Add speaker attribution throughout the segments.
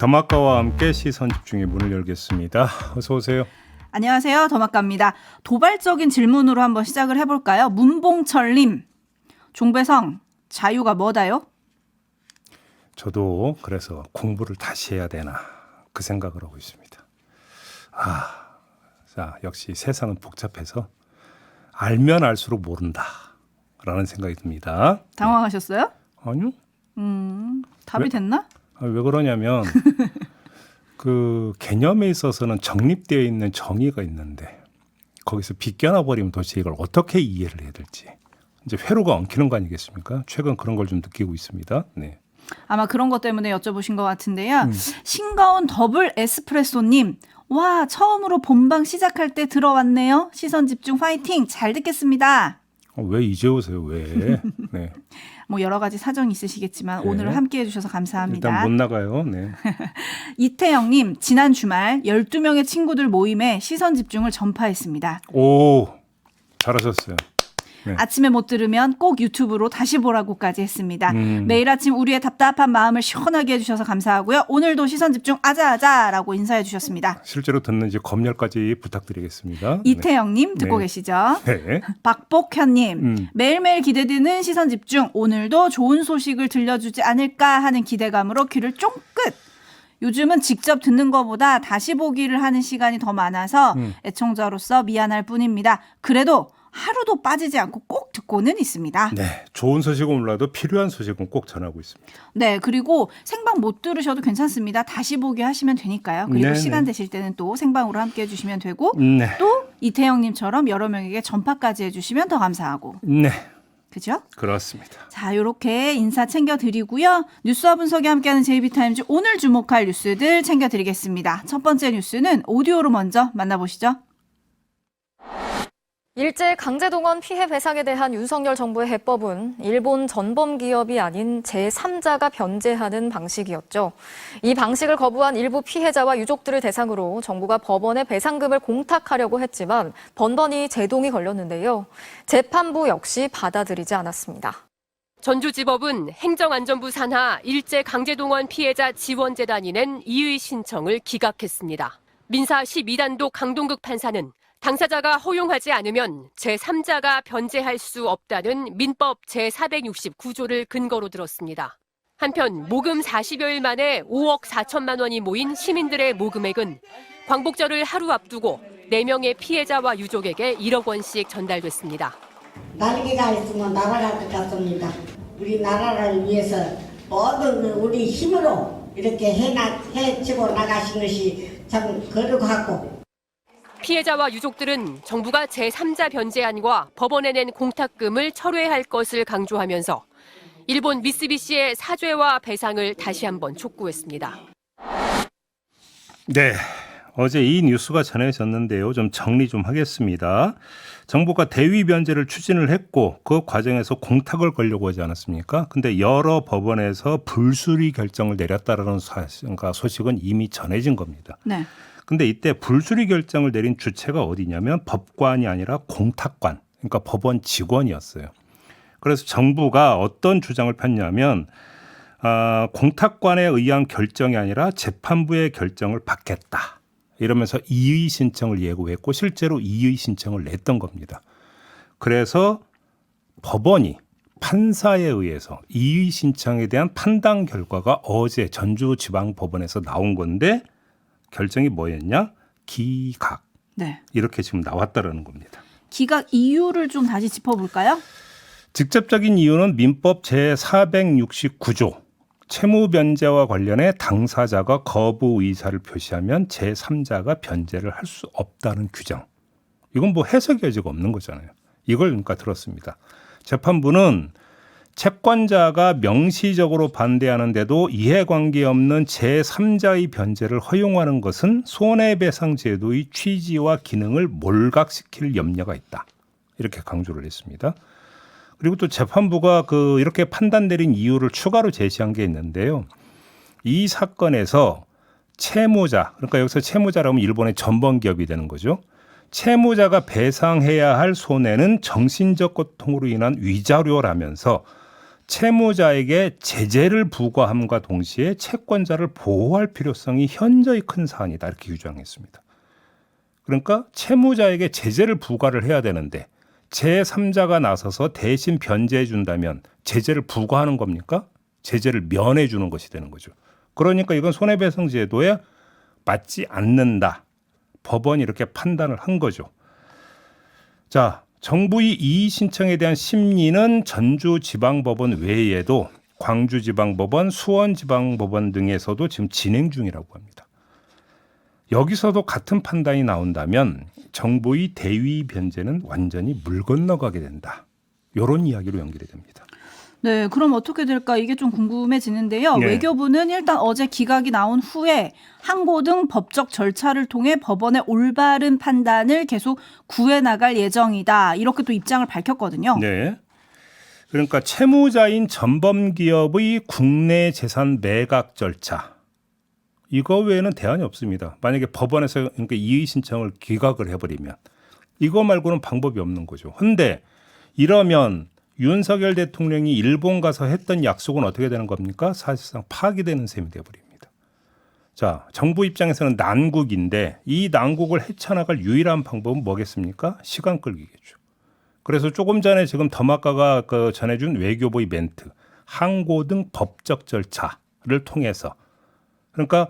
Speaker 1: 더마카와 함께 시선집중의 문을 열겠습니다. 어서 오세요.
Speaker 2: 안녕하세요. 더마카입니다. 도발적인 질문으로 한번 시작을 해볼까요? 문봉철님, 종배성, 자유가 뭐다요?
Speaker 1: 저도 그래서 공부를 다시 해야 되나 그 생각을 하고 있습니다. 자, 역시 세상은 복잡해서 알면 알수록 모른다라는 생각이 듭니다.
Speaker 2: 당황하셨어요?
Speaker 1: 아니요.
Speaker 2: 답이 됐나?
Speaker 1: 왜 그러냐면 그 개념에 있어서는 정립되어 있는 정의가 있는데 거기서 빗겨나 버리면 도대체 이걸 어떻게 이해를 해야 될지 이제 회로가 엉키는 거 아니겠습니까? 최근 그런 걸 좀 느끼고 있습니다. 네.
Speaker 2: 아마 그런 것 때문에 여쭤보신 것 같은데요. 싱가온 더블 에스프레소님, 와, 처음으로 본방 시작할 때 들어왔네요. 시선집중 화이팅, 잘 듣겠습니다.
Speaker 1: 왜 이제 오세요? 왜? 네.
Speaker 2: 뭐 여러 가지 사정이 있으시겠지만
Speaker 1: 네.
Speaker 2: 오늘 함께해 주셔서 감사합니다.
Speaker 1: 일단 못 나가요. 네.
Speaker 2: 이태영님, 지난 주말 12명의 친구들 모임에 시선집중을 전파했습니다.
Speaker 1: 오, 잘하셨어요. 네.
Speaker 2: 아침에 못 들으면 꼭 유튜브로 다시 보라고까지 했습니다. 매일 아침 우리의 답답한 마음을 시원하게 해주셔서 감사하고요. 오늘도 시선집중 아자아자라고 인사해 주셨습니다.
Speaker 1: 실제로 듣는지 검열까지 부탁드리겠습니다.
Speaker 2: 이태영님 듣고
Speaker 1: 네.
Speaker 2: 계시죠?
Speaker 1: 네.
Speaker 2: 박복현님, 매일매일 기대되는 시선집중, 오늘도 좋은 소식을 들려주지 않을까 하는 기대감으로 귀를 쫑긋. 요즘은 직접 듣는 것보다 다시 보기를 하는 시간이 더 많아서 애청자로서 미안할 뿐입니다. 그래도 하루도 빠지지 않고 꼭 듣고는 있습니다.
Speaker 1: 네, 좋은 소식은 몰라도 필요한 소식은 꼭 전하고 있습니다.
Speaker 2: 네, 그리고 생방 못 들으셔도 괜찮습니다. 다시 보기 하시면 되니까요. 그리고
Speaker 1: 네네.
Speaker 2: 시간 되실 때는 또 생방으로 함께 해주시면 되고
Speaker 1: 네.
Speaker 2: 또 이태영님처럼 여러 명에게 전파까지 해주시면 더 감사하고.
Speaker 1: 네,
Speaker 2: 그죠?
Speaker 1: 그렇습니다.
Speaker 2: 자, 이렇게 인사 챙겨드리고요. 뉴스와 분석이 함께하는 JB타임즈 오늘 주목할 뉴스들 챙겨드리겠습니다. 첫 번째 뉴스는 오디오로 먼저 만나보시죠.
Speaker 3: 일제 강제동원 피해 배상에 대한 윤석열 정부의 해법은 일본 전범 기업이 아닌 제3자가 변제하는 방식이었죠. 이 방식을 거부한 일부 피해자와 유족들을 대상으로 정부가 법원에 배상금을 공탁하려고 했지만 번번이 제동이 걸렸는데요. 재판부 역시 받아들이지 않았습니다.
Speaker 4: 전주지법은 행정안전부 산하 일제 강제동원 피해자 지원재단이 낸 이의 신청을 기각했습니다. 민사 12단독 강동극 판사는 당사자가 허용하지 않으면 제3자가 변제할 수 없다는 민법 제469조를 근거로 들었습니다. 한편 모금 40여일 만에 5억 4천만 원이 모인 시민들의 모금액은 광복절을 하루 앞두고 4명의 피해자와 유족에게 1억 원씩 전달됐습니다.
Speaker 5: 날개가 있으면 날아갈 것 같습니다. 우리나라를 위해서 모든 우리 힘으로 이렇게 해치고 나가신 것이 참 거룩하고.
Speaker 4: 피해자와 유족들은 정부가 제3자 변제안과 법원에 낸 공탁금을 철회할 것을 강조하면서 일본 미쓰비시의 사죄와 배상을 다시 한번 촉구했습니다.
Speaker 1: 네, 어제 이 뉴스가 전해졌는데요. 좀 정리 좀 하겠습니다. 정부가 대위 변제를 추진을 했고 그 과정에서 공탁을 걸려고 하지 않았습니까? 근데 여러 법원에서 불수리 결정을 내렸다라는 소식은 이미 전해진 겁니다.
Speaker 2: 네.
Speaker 1: 근데 이때 불수리 결정을 내린 주체가 어디냐면 법관이 아니라 공탁관, 그러니까 법원 직원이었어요. 그래서 정부가 어떤 주장을 폈냐면 공탁관에 의한 결정이 아니라 재판부의 결정을 받겠다. 이러면서 이의 신청을 예고했고 실제로 이의 신청을 냈던 겁니다. 그래서 법원이 판사에 의해서 이의 신청에 대한 판단 결과가 어제 전주지방법원에서 나온 건데 결정이 뭐였냐? 기각.
Speaker 2: 네.
Speaker 1: 이렇게 지금 나왔다라는 겁니다.
Speaker 2: 기각 이유를 좀 다시 짚어볼까요?
Speaker 1: 직접적인 이유는 민법 제469조 채무 변제와 관련해 당사자가 거부 의사를 표시하면 제3자가 변제를 할 수 없다는 규정. 이건 뭐 해석의 여지가 없는 거잖아요. 이걸 그러니까 들었습니다. 재판부는 채권자가 명시적으로 반대하는데도 이해관계 없는 제3자의 변제를 허용하는 것은 손해배상제도의 취지와 기능을 몰각시킬 염려가 있다. 이렇게 강조를 했습니다. 그리고 또 재판부가 이렇게 판단 내린 이유를 추가로 제시한 게 있는데요. 이 사건에서 채무자, 그러니까 여기서 채무자라면 일본의 전범기업이 되는 거죠. 채무자가 배상해야 할 손해는 정신적 고통으로 인한 위자료라면서 채무자에게 제재를 부과함과 동시에 채권자를 보호할 필요성이 현저히 큰 사안이다 이렇게 규정했습니다. 그러니까 채무자에게 제재를 부과를 해야 되는데 제3자가 나서서 대신 변제해 준다면 제재를 부과하는 겁니까? 제재를 면해 주는 것이 되는 거죠. 그러니까 이건 손해배상 제도에 맞지 않는다. 법원이 이렇게 판단을 한 거죠. 자, 정부의 이의 신청에 대한 심리는 전주지방법원 외에도 광주지방법원, 수원지방법원 등에서도 지금 진행 중이라고 합니다. 여기서도 같은 판단이 나온다면 정부의 대위 변제는 완전히 물 건너가게 된다. 이런 이야기로 연결이 됩니다.
Speaker 2: 네, 그럼 어떻게 될까 이게 좀 궁금해지는데요.
Speaker 1: 네.
Speaker 2: 외교부는 일단 어제 기각이 나온 후에 항고 등 법적 절차를 통해 법원의 올바른 판단을 계속 구해 나갈 예정이다. 이렇게 또 입장을 밝혔거든요.
Speaker 1: 네. 그러니까 채무자인 전범기업의 국내 재산 매각 절차 이거 외에는 대안이 없습니다. 만약에 법원에서 그러니까 이의 신청을 기각을 해버리면 이거 말고는 방법이 없는 거죠. 그런데 이러면 윤석열 대통령이 일본 가서 했던 약속은 어떻게 되는 겁니까? 사실상 파기되는 셈이 되어버립니다. 자, 정부 입장에서는 난국인데 이 난국을 헤쳐나갈 유일한 방법은 뭐겠습니까? 시간 끌기겠죠. 그래서 조금 전에 지금 더마카가 전해준 외교부의 멘트, 항고 등 법적 절차를 통해서 그러니까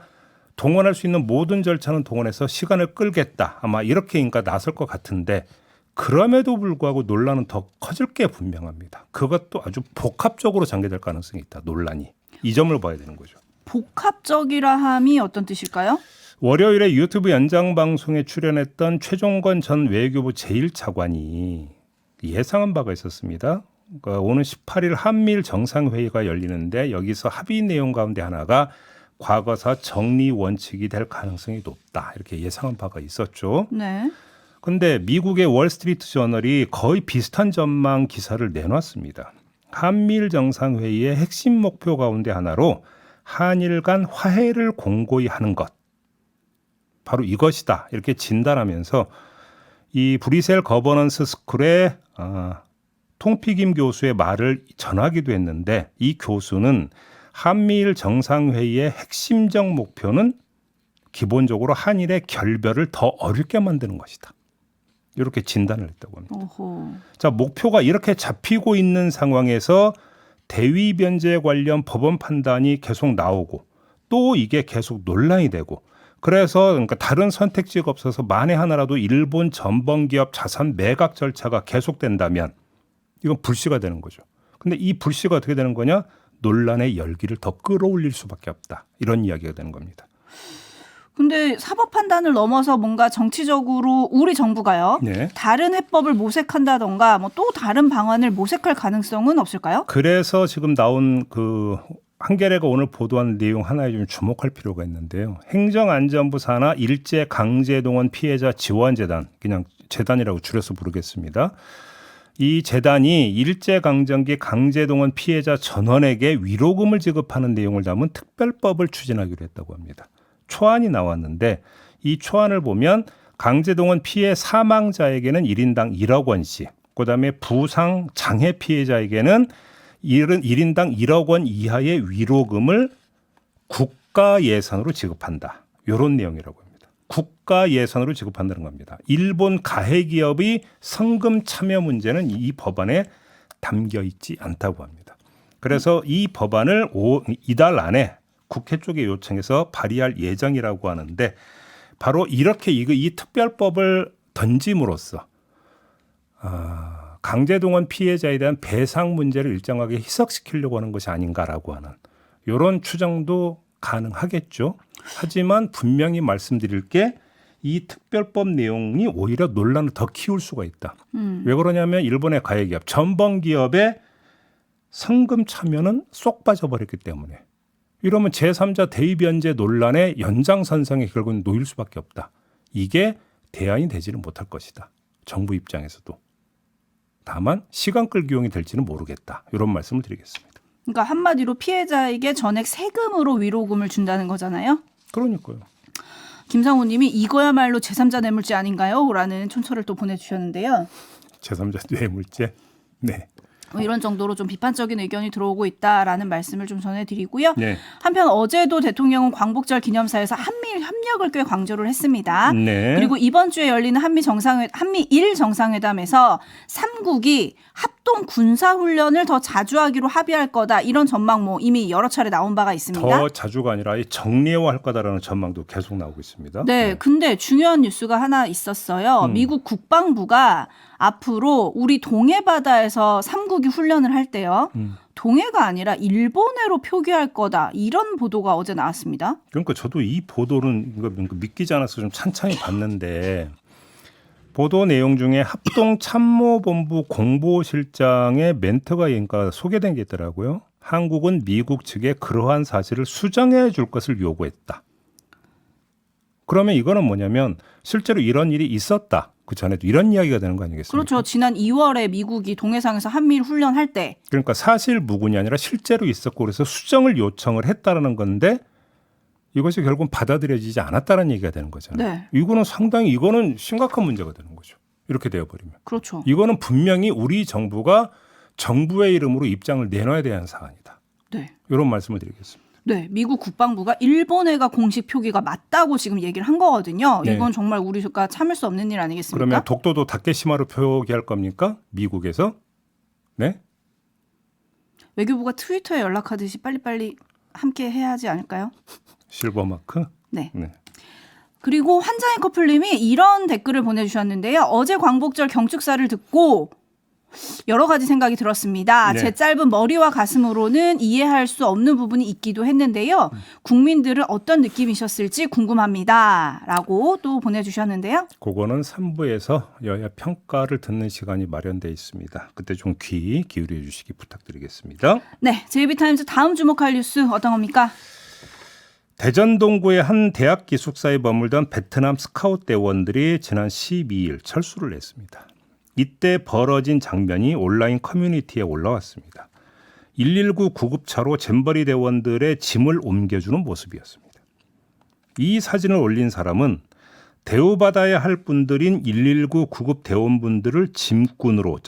Speaker 1: 동원할 수 있는 모든 절차는 동원해서 시간을 끌겠다. 아마 이렇게 그러니까 나설 것 같은데 그럼에도 불구하고 논란은 더 커질 게 분명합니다. 그것도 아주 복합적으로 전개될 가능성이 있다. 논란이. 이 점을 봐야 되는 거죠.
Speaker 2: 복합적이라 함이 어떤 뜻일까요?
Speaker 1: 월요일에 유튜브 연장 방송에 출연했던 최종건 전 외교부 제1차관이 예상한 바가 있었습니다. 그러니까 오는 18일 한미일 정상회의가 열리는데 여기서 합의 내용 가운데 하나가 과거사 정리 원칙이 될 가능성이 높다. 이렇게 예상한 바가 있었죠.
Speaker 2: 네.
Speaker 1: 그런데 미국의 월스트리트 저널이 거의 비슷한 전망 기사를 내놨습니다. 한미일 정상회의의 핵심 목표 가운데 하나로 한일 간 화해를 공고히 하는 것. 바로 이것이다. 이렇게 진단하면서 이 브리셀 거버넌스 스쿨의 통피김 교수의 말을 전하기도 했는데 이 교수는 한미일 정상회의의 핵심적 목표는 기본적으로 한일의 결별을 더 어렵게 만드는 것이다. 이렇게 진단을 했다고 합니다.
Speaker 2: 오호.
Speaker 1: 자, 목표가 이렇게 잡히고 있는 상황에서 대위 변제 관련 법원 판단이 계속 나오고 또 이게 계속 논란이 되고 그래서 그러니까 다른 선택지가 없어서 만에 하나라도 일본 전범기업 자산 매각 절차가 계속된다면 이건 불씨가 되는 거죠. 근데 이 불씨가 어떻게 되는 거냐? 논란의 열기를 더 끌어올릴 수밖에 없다. 이런 이야기가 되는 겁니다.
Speaker 2: 근데 사법 판단을 넘어서 뭔가 정치적으로 우리 정부가요.
Speaker 1: 네.
Speaker 2: 다른 해법을 모색한다던가 뭐 또 다른 방안을 모색할 가능성은 없을까요?
Speaker 1: 그래서 지금 나온 한겨레가 오늘 보도한 내용 하나에 좀 주목할 필요가 있는데요. 행정안전부 산하 일제강제동원 피해자 지원재단, 그냥 재단이라고 줄여서 부르겠습니다. 이 재단이 일제강점기 강제동원 피해자 전원에게 위로금을 지급하는 내용을 담은 특별법을 추진하기로 했다고 합니다. 초안이 나왔는데 이 초안을 보면 강제동원 피해 사망자에게는 1인당 1억 원씩, 그다음에 부상 장애 피해자에게는 1인당 1억 원 이하의 위로금을 국가 예산으로 지급한다. 이런 내용이라고 합니다. 국가 예산으로 지급한다는 겁니다. 일본 가해 기업의 성금 참여 문제는 이 법안에 담겨 있지 않다고 합니다. 그래서 이 법안을 이달 안에 국회 쪽에 요청해서 발의할 예정이라고 하는데 바로 이렇게 이 특별법을 던짐으로써 강제동원 피해자에 대한 배상 문제를 일정하게 희석시키려고 하는 것이 아닌가라고 하는 이런 추정도 가능하겠죠. 하지만 분명히 말씀드릴 게 이 특별법 내용이 오히려 논란을 더 키울 수가 있다. 왜 그러냐면 일본의 가해기업, 전범기업의 성금 참여는 쏙 빠져버렸기 때문에 이러면 제3자 대위변제 논란의 연장선상에 결국은 놓일 수밖에 없다. 이게 대안이 되지는 못할 것이다. 정부 입장에서도. 다만 시간 끌기용이 될지는 모르겠다. 이런 말씀을 드리겠습니다.
Speaker 2: 그러니까 한마디로 피해자에게 전액 세금으로 위로금을 준다는 거잖아요.
Speaker 1: 그러니까요.
Speaker 2: 김상호 님이 이거야말로 제3자 뇌물죄 아닌가요? 라는 촌철을 또 보내주셨는데요.
Speaker 1: 제3자 뇌물죄. 네.
Speaker 2: 이런 정도로 좀 비판적인 의견이 들어오고 있다라는 말씀을 좀 전해드리고요.
Speaker 1: 네.
Speaker 2: 한편 어제도 대통령은 광복절 기념사에서 한미일 협력을 꽤 강조를 했습니다.
Speaker 1: 네.
Speaker 2: 그리고 이번 주에 열리는 한미일 정상회담에서 3국이 합동 군사훈련을 더 자주 하기로 합의할 거다. 이런 전망 이미 여러 차례 나온 바가 있습니다.
Speaker 1: 더 자주가 아니라 정례화할 거다라는 전망도 계속 나오고 있습니다.
Speaker 2: 네, 근데 중요한 뉴스가 하나 있었어요. 미국 국방부가 앞으로 우리 동해 바다에서 3국이 훈련을 할 때요. 동해가 아니라 일본해로 표기할 거다. 이런 보도가 어제 나왔습니다.
Speaker 1: 그러니까 저도 이 보도는 믿기지 않아서 좀 찬찬히 봤는데 보도 내용 중에 합동참모본부 공보실장의 멘트가 소개된 게 있더라고요. 한국은 미국 측에 그러한 사실을 수정해 줄 것을 요구했다. 그러면 이거는 뭐냐면 실제로 이런 일이 있었다. 그 전에도 이런 이야기가 되는 거 아니겠습니까?
Speaker 2: 그렇죠. 지난 2월에 미국이 동해상에서 한미일 훈련할 때.
Speaker 1: 그러니까 사실 무근이 아니라 실제로 있었고 그래서 수정을 요청을 했다라는 건데 이것이 결국은 받아들여지지 않았다는 얘기가 되는 거잖아요.
Speaker 2: 네.
Speaker 1: 이거는 심각한 문제가 되는 거죠. 이렇게 되어버리면.
Speaker 2: 그렇죠.
Speaker 1: 이거는 분명히 우리 정부가 정부의 이름으로 입장을 내놔야 되는 사안이다.
Speaker 2: 네.
Speaker 1: 이런 말씀을 드리겠습니다.
Speaker 2: 네, 미국 국방부가 일본해가 공식 표기가 맞다고 지금 얘기를 한 거거든요.
Speaker 1: 네.
Speaker 2: 이건 정말 우리가 참을 수 없는 일 아니겠습니까?
Speaker 1: 그러면 독도도 다케시마로 표기할 겁니까? 미국에서? 네?
Speaker 2: 외교부가 트위터에 연락하듯이 빨리빨리 함께 해야 하지 않을까요?
Speaker 1: 실버마크?
Speaker 2: 네.
Speaker 1: 네.
Speaker 2: 그리고 환장의 커플님이 이런 댓글을 보내주셨는데요. 어제 광복절 경축사를 듣고 여러 가지 생각이 들었습니다.
Speaker 1: 네.
Speaker 2: 제 짧은 머리와 가슴으로는 이해할 수 없는 부분이 있기도 했는데요. 국민들은 어떤 느낌이셨을지 궁금합니다. 라고 또 보내주셨는데요.
Speaker 1: 그거는 3부에서 여야 평가를 듣는 시간이 마련되어 있습니다. 그때 좀 귀 기울여 주시기 부탁드리겠습니다.
Speaker 2: 네, JB타임즈 다음 주목할 뉴스 어떤 겁니까?
Speaker 1: 대전 동구의 한 대학 기숙사에 머물던 베트남 스카웃 대원들이 지난 12일 철수를 했습니다. 이때 벌어진 장면이 온라인 커뮤니티에 올라왔습니다. 119 구급차로 잼버리 대원들의 짐을 옮겨주는 모습이었습니다. 이 사진을 올린 사람은 대우받아야 할 분들인 119 구급 대원분들을 짐꾼으로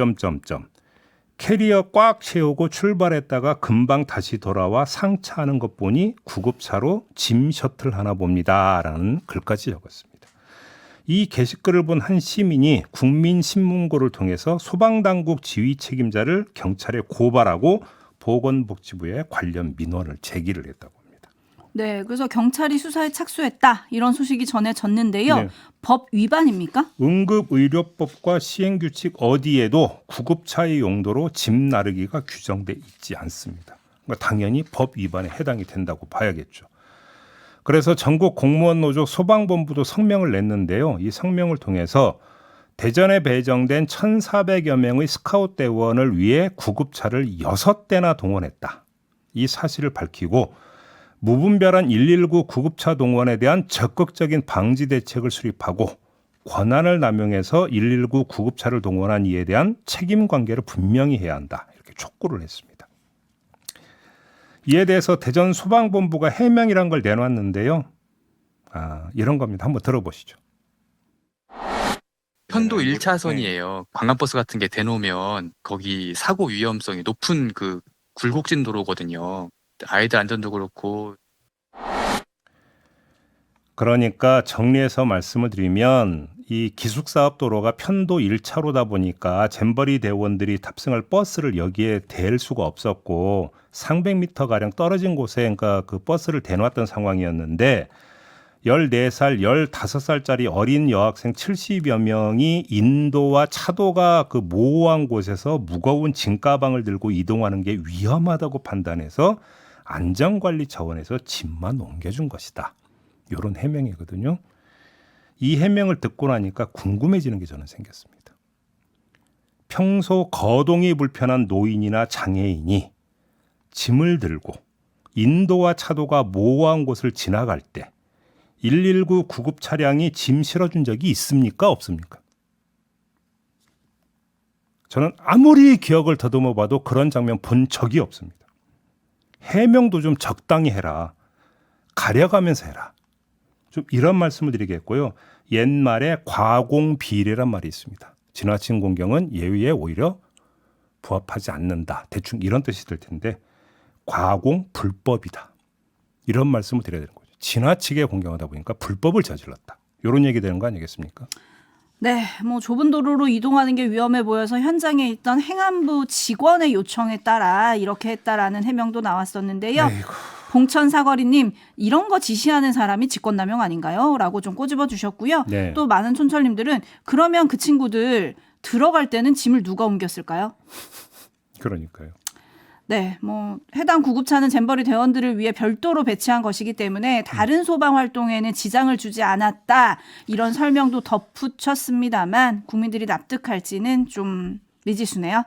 Speaker 1: 캐리어 꽉 채우고 출발했다가 금방 다시 돌아와 상차하는 것 보니 구급차로 짐 셔틀 하나 봅니다라는 글까지 적었습니다. 이 게시글을 본 한 시민이 국민신문고를 통해서 소방당국 지휘 책임자를 경찰에 고발하고 보건복지부에 관련 민원을 제기를 했다고 합니다.
Speaker 2: 네, 그래서 경찰이 수사에 착수했다 이런 소식이 전해졌는데요.
Speaker 1: 네.
Speaker 2: 법 위반입니까?
Speaker 1: 응급의료법과 시행규칙 어디에도 구급차의 용도로 짐 나르기가 규정돼 있지 않습니다. 그러니까 당연히 법 위반에 해당이 된다고 봐야겠죠. 그래서 전국 공무원 노조 소방본부도 성명을 냈는데요. 이 성명을 통해서 대전에 배정된 1,400여 명의 스카웃 대원을 위해 구급차를 6대나 동원했다. 이 사실을 밝히고 무분별한 119 구급차 동원에 대한 적극적인 방지 대책을 수립하고 권한을 남용해서 119 구급차를 동원한 이에 대한 책임 관계를 분명히 해야 한다. 이렇게 촉구를 했습니다. 이에 대해서 대전 소방본부가 해명이란 걸 내놨는데요. 이런 겁니다. 한번 들어보시죠.
Speaker 6: 편도 1차선이에요. 관광버스 같은 게 대놓으면 거기 사고 위험성이 높은 그 굴곡진 도로거든요. 아이들 안전도 그렇고.
Speaker 1: 그러니까 정리해서 말씀을 드리면 이 기숙사업 도로가 편도 1차로다 보니까 잼버리 대원들이 탑승할 버스를 여기에 댈 수가 없었고 300m가량 떨어진 곳에 그러니까 그 버스를 대놓았던 상황이었는데 14살, 15살짜리 어린 여학생 70여 명이 인도와 차도가 그 모호한 곳에서 무거운 짐가방을 들고 이동하는 게 위험하다고 판단해서 안전관리 차원에서 짐만 옮겨준 것이다. 이런 해명이거든요. 이 해명을 듣고 나니까 궁금해지는 게 저는 생겼습니다. 평소 거동이 불편한 노인이나 장애인이 짐을 들고 인도와 차도가 모호한 곳을 지나갈 때 119 구급 차량이 짐 실어준 적이 있습니까? 없습니까? 저는 아무리 기억을 더듬어 봐도 그런 장면 본 적이 없습니다. 해명도 좀 적당히 해라. 가려가면서 해라. 좀 이런 말씀을 드리겠고요. 옛말에 과공비례란 말이 있습니다. 지나친 공경은 예의에 오히려 부합하지 않는다. 대충 이런 뜻이 될 텐데 과공 불법이다. 이런 말씀을 드려야 되는 거죠. 지나치게 공경하다 보니까 불법을 저질렀다. 이런 얘기 되는 거 아니겠습니까?
Speaker 2: 네, 뭐 좁은 도로로 이동하는 게 위험해 보여서 현장에 있던 행안부 직원의 요청에 따라 이렇게 했다라는 해명도 나왔었는데요.
Speaker 1: 아이고.
Speaker 2: 봉천 사거리님, 이런 거 지시하는 사람이 직권남용 아닌가요? 라고 좀 꼬집어 주셨고요.
Speaker 1: 네.
Speaker 2: 또 많은 촌철님들은 그러면 그 친구들 들어갈 때는 짐을 누가 옮겼을까요?
Speaker 1: 그러니까요.
Speaker 2: 네, 뭐 해당 구급차는 잼버리 대원들을 위해 별도로 배치한 것이기 때문에 다른 소방 활동에는 지장을 주지 않았다. 이런 설명도 덧붙였습니다만 국민들이 납득할지는 좀 미지수네요.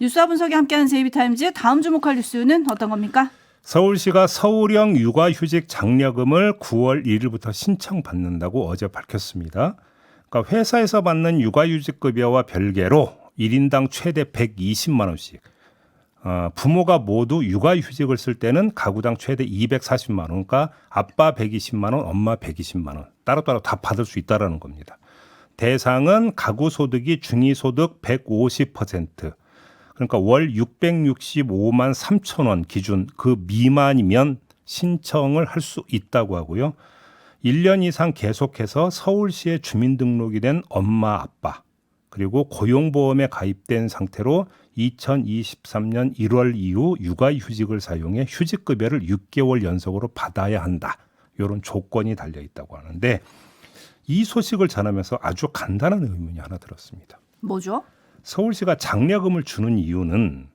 Speaker 2: 뉴스와 분석이 함께하는 제이비타임즈 다음 주목할 뉴스는 어떤 겁니까?
Speaker 1: 서울시가 서울형 육아휴직 장려금을 9월 1일부터 신청받는다고 어제 밝혔습니다. 그러니까 회사에서 받는 육아휴직급여와 별개로 1인당 최대 120만 원씩 부모가 모두 육아휴직을 쓸 때는 가구당 최대 240만 원, 그러니까 아빠 120만 원, 엄마 120만 원 따로따로 다 받을 수 있다라는 겁니다. 대상은 가구 소득이 중위소득 150%, 그러니까 월 665만 3천 원 기준 그 미만이면 신청을 할 수 있다고 하고요. 1년 이상 계속해서 서울시에 주민등록이 된 엄마, 아빠 그리고 고용보험에 가입된 상태로 2023년 1월 이후 육아휴직을 사용해 휴직급여를 6개월 연속으로 받아야 한다. 이런 조건이 달려 있다고 하는데 이 소식을 전하면서 아주 간단한 의문이 하나 들었습니다.
Speaker 2: 뭐죠?
Speaker 1: 서울시가 장려금을 주는 이유는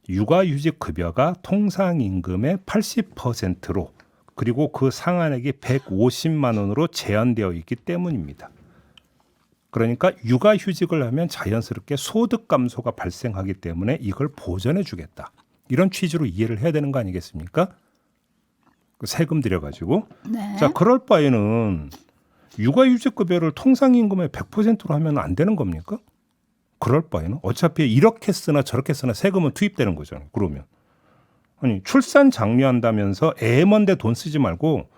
Speaker 1: 육아휴직 급여가 통상임금의 80%로 그리고 그 상한액이 150만 원으로 제한되어 있기 때문입니다. 그러니까 육아휴직을 하면 자연스럽게 소득 감소가 발생하기 때문에 이걸 보전해 주겠다. 이런 취지로 이해를 해야 되는 거 아니겠습니까? 세금 들여가지고.
Speaker 2: 네.
Speaker 1: 자, 그럴 바에는 육아휴직급여를 통상임금의 100%로 하면 안 되는 겁니까? 그럴 바에는 어차피 이렇게 쓰나 저렇게 쓰나 세금은 투입되는 거잖아요. 그러면 아니 출산 장려한다면서 애 먼데 돈 쓰지 말고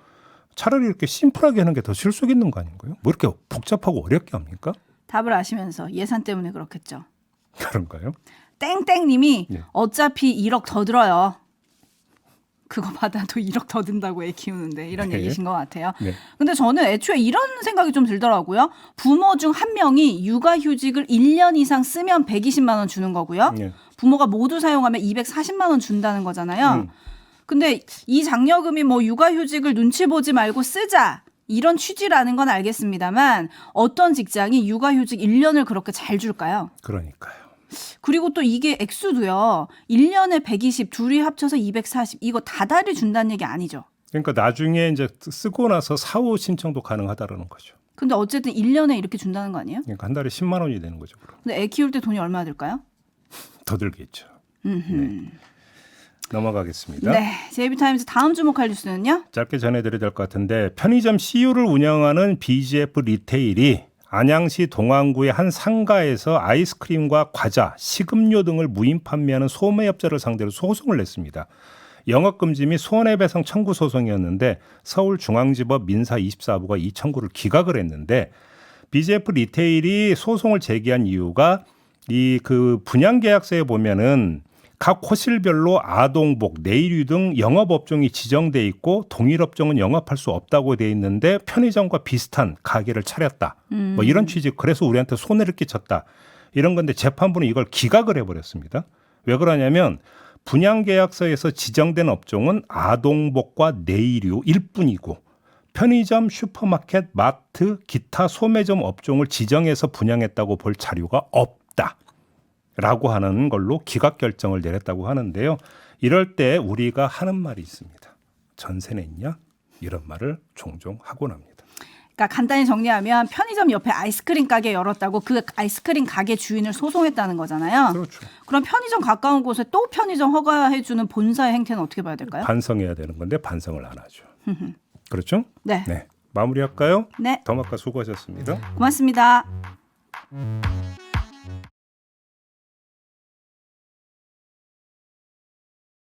Speaker 1: 차라리 이렇게 심플하게 하는 게 더 실속 있는 거 아닌가요? 뭐 이렇게 복잡하고 어렵게 합니까?
Speaker 2: 답을 아시면서 예산 때문에 그렇겠죠.
Speaker 1: 그런가요?
Speaker 2: 땡땡님이
Speaker 1: 네.
Speaker 2: 어차피 1억 더 들어요. 그거 받아도 1억 더 든다고 애 키우는데 이런
Speaker 1: 네.
Speaker 2: 얘기신 것 같아요.
Speaker 1: 네.
Speaker 2: 근데 저는 애초에 이런 생각이 좀 들더라고요. 부모 중 한 명이 육아휴직을 1년 이상 쓰면 120만 원 주는 거고요.
Speaker 1: 네.
Speaker 2: 부모가 모두 사용하면 240만 원 준다는 거잖아요. 근데 이 장려금이 뭐 육아휴직을 눈치 보지 말고 쓰자. 이런 취지라는 건 알겠습니다만 어떤 직장이 육아휴직 1년을 그렇게 잘 줄까요?
Speaker 1: 그러니까요.
Speaker 2: 그리고 또 이게 액수도요. 1년에 120, 둘이 합쳐서 240. 이거 다달이 준다는 얘기 아니죠.
Speaker 1: 그러니까 나중에 이제 쓰고 나서 사후 신청도 가능하다라는 거죠.
Speaker 2: 근데 어쨌든 1년에 이렇게 준다는 거 아니에요?
Speaker 1: 그러니까 한 달에 10만 원이 되는 거죠. 그럼.
Speaker 2: 근데 애 키울 때 돈이 얼마나 들까요?
Speaker 1: 더 들겠죠. 네. 넘어가겠습니다.
Speaker 2: 네. 제이비타임즈 다음 주목할 뉴스는요?
Speaker 1: 짧게 전해드려야 될 것 같은데 편의점 CU를 운영하는 BGF 리테일이 안양시 동안구의 한 상가에서 아이스크림과 과자, 식음료 등을 무인 판매하는 소매업자를 상대로 소송을 냈습니다. 영업금지 및 손해배상 청구 소송이었는데 서울중앙지법 민사 24부가 이 청구를 기각을 했는데 BGF 리테일이 소송을 제기한 이유가 이 그 분양계약서에 보면은 각 호실별로 아동복, 내일유 등 영업업종이 지정돼 있고 동일업종은 영업할 수 없다고 돼 있는데 편의점과 비슷한 가게를 차렸다. 뭐 이런 취지. 그래서 우리한테 손해를 끼쳤다. 이런 건데 재판부는 이걸 기각을 해버렸습니다. 왜 그러냐면 분양계약서에서 지정된 업종은 아동복과 내일유일 뿐이고 편의점, 슈퍼마켓, 마트, 기타 소매점 업종을 지정해서 분양했다고 볼 자료가 없다. 라고 하는 걸로 기각 결정을 내렸다고 하는데요. 이럴 때 우리가 하는 말이 있습니다. 전세 냈냐? 이런 말을 종종 하곤 합니다.
Speaker 2: 그러니까 간단히 정리하면 편의점 옆에 아이스크림 가게 열었다고 그 아이스크림 가게 주인을 소송했다는 거잖아요.
Speaker 1: 그렇죠.
Speaker 2: 그럼 편의점 가까운 곳에 또 편의점 허가해주는 본사의 행태는 어떻게 봐야 될까요?
Speaker 1: 반성해야 되는 건데 반성을 안 하죠. 그렇죠?
Speaker 2: 네.
Speaker 1: 네. 마무리할까요?
Speaker 2: 네.
Speaker 1: 더마카 수고하셨습니다.
Speaker 2: 고맙습니다.